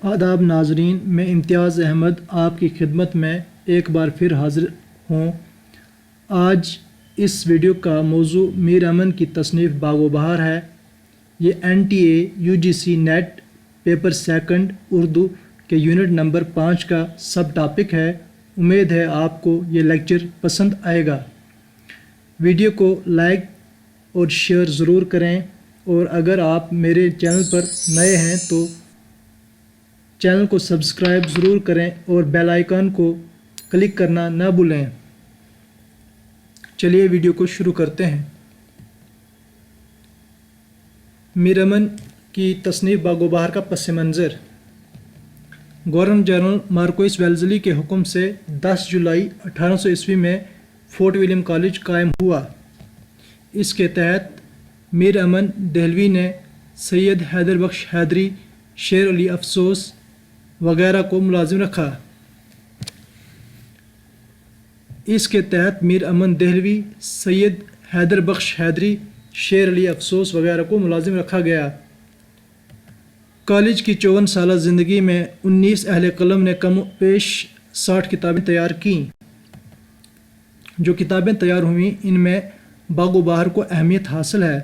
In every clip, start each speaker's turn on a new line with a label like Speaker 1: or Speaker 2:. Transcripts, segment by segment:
Speaker 1: آداب ناظرین، میں امتیاز احمد آپ کی خدمت میں ایک بار پھر حاضر ہوں۔ آج اس ویڈیو کا موضوع میر امن کی تصنیف باغ و بہار ہے۔ یہ NTA UGC NET paper second Urdu کے یونٹ نمبر 5 کا سب ٹاپک ہے۔ امید ہے آپ کو یہ لیکچر پسند آئے گا۔ ویڈیو کو لائک اور شیئر ضرور کریں، اور اگر آپ میرے چینل پر نئے ہیں تو چینل کو سبسکرائب ضرور کریں اور بیل آئیکن کو کلک کرنا نہ بھولیں۔ چلیے ویڈیو کو شروع کرتے ہیں۔ میر امن کی تصنیف باغ و بہار کا پس منظر۔ گورنر جنرل مارکوس ویلزلی کے حکم سے 10 جولائی 1800 عیسوی میں فورٹ ولیم کالج قائم ہوا۔ اس کے تحت میر امن دہلوی نے سید حیدر بخش حیدری، شیر علی افسوس وغیرہ کو ملازم رکھا۔ اس کے تحت میر امن دہلوی، سید حیدر بخش حیدری، شیر علی افسوس وغیرہ کو ملازم رکھا گیا۔ کالج کی 54 سالہ زندگی میں 19 اہل قلم نے کم و بیش 60 کتابیں تیار کیں۔ جو کتابیں تیار ہوئیں ان میں باغ و بہار کو اہمیت حاصل ہے۔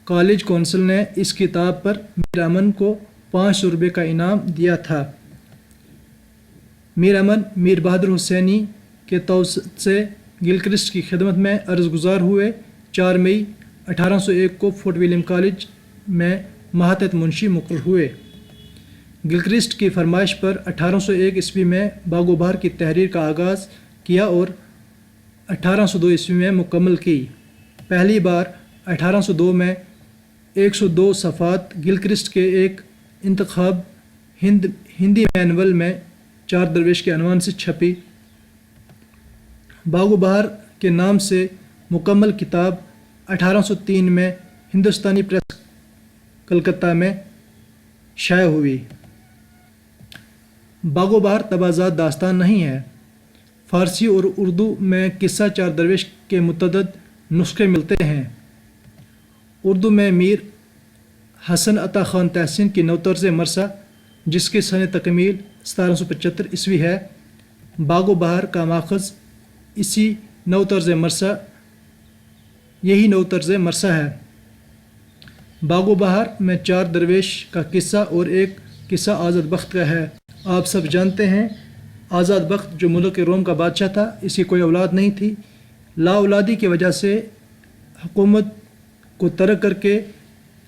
Speaker 1: کالج کونسل نے اس کتاب پر میر امن کو 500 روپے کا انعام دیا تھا۔ میر امن میر بہادر حسینی کے توسط سے گلکرسٹ کی خدمت میں عرض گزار ہوئے۔ 4 مئی 1801 کو فورٹ ولیم کالج میں ماتحت منشی مقرر ہوئے۔ گلکرسٹ کی فرمائش پر 1801 عیسوی میں باغ و بہار کی تحریر کا آغاز کیا اور 1802 عیسوی میں مکمل کی۔ پہلی بار 1802 میں 102 صفحات گلکرسٹ کے ایک انتخاب ہندی مینول میں 4 درویش کے عنوان سے چھپی۔ باغ و بہار کے نام سے مکمل کتاب 1803 میں ہندوستانی پریس کلکتہ میں شائع ہوئی۔ باغ و بہار طبعزات داستان نہیں ہے۔ فارسی اور اردو میں قصہ 4 درویش کے متعدد نسخے ملتے ہیں۔ اردو میں میر حسن عطا خان تحسین کی نوطرز مرثا، جس کی سنِ تکمیل 1775 عیسوی ہے۔ باغ و بہار کا ماخذ اسی نوطرز مرثا ہے۔ باغ و بہار میں 4 درویش کا قصہ اور ایک قصہ آزاد بخت کا ہے۔ آپ سب جانتے ہیں آزاد بخت جو ملک روم کا بادشاہ تھا، اس کی کوئی اولاد نہیں تھی۔ لا اولادی کی وجہ سے حکومت کو ترک کر کے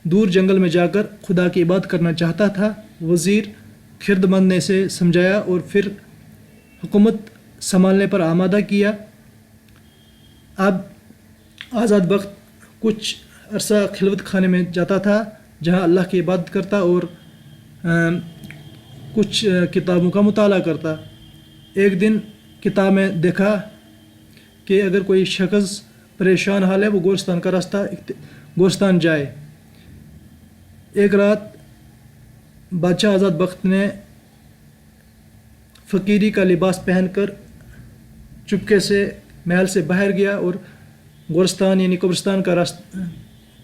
Speaker 1: دور جنگل میں جا کر خدا کی عبادت کرنا چاہتا تھا۔ وزیر خردمند نے اسے سمجھایا اور پھر حکومت سنبھالنے پر آمادہ کیا۔ اب آزاد بخت کچھ عرصہ خلوت خانے میں جاتا تھا جہاں اللہ کی عبادت کرتا اور کچھ کتابوں کا مطالعہ کرتا۔ ایک دن کتاب میں دیکھا کہ اگر کوئی شخص پریشان حال ہے وہ گورستان جائے۔ ایک رات بادشاہ آزاد بخت نے فقیری کا لباس پہن کر چپکے سے محل سے باہر گیا اور گورستان یعنی قبرستان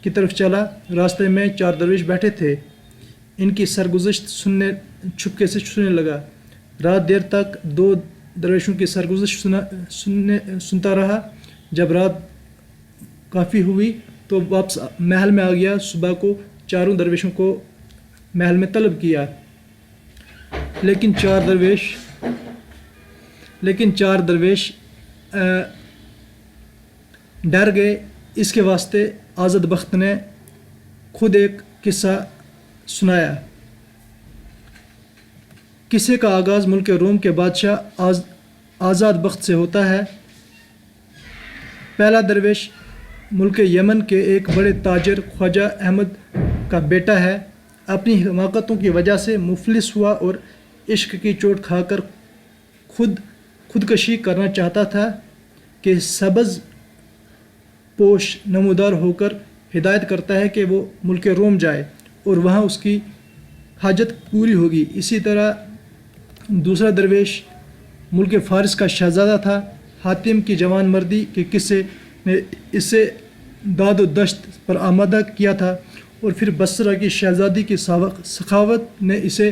Speaker 1: کی طرف چلا۔ راستے میں 4 درویش بیٹھے تھے۔ ان کی سرگزشت چھپکے سے سننے لگا۔ رات دیر تک 2 درویشوں کی سرگزشت سنتا رہا۔ جب رات کافی ہوئی تو واپس محل میں آ گیا۔ صبح کو 4 درویشوں کو محل میں طلب کیا، لیکن 4 درویش ڈر گئے۔ اس کے واسطے آزاد بخت نے خود ایک قصہ سنایا۔ قصے کا آغاز ملک روم کے بادشاہ آزاد بخت سے ہوتا ہے۔ پہلا درویش ملک یمن کے ایک بڑے تاجر خواجہ احمد کا بیٹا ہے۔ اپنی حماقتوں کی وجہ سے مفلس ہوا اور عشق کی چوٹ کھا کر خودکشی کرنا چاہتا تھا کہ سبز پوش نمودار ہو کر ہدایت کرتا ہے کہ وہ ملک روم جائے اور وہاں اس کی حاجت پوری ہوگی۔ اسی طرح دوسرا درویش ملک فارس کا شہزادہ تھا۔ حاتم کی جوان مردی کے قصے نے اسے داد و دشت پر آمادہ کیا تھا، اور پھر بصرہ کی شہزادی کی سخاوت نے اسے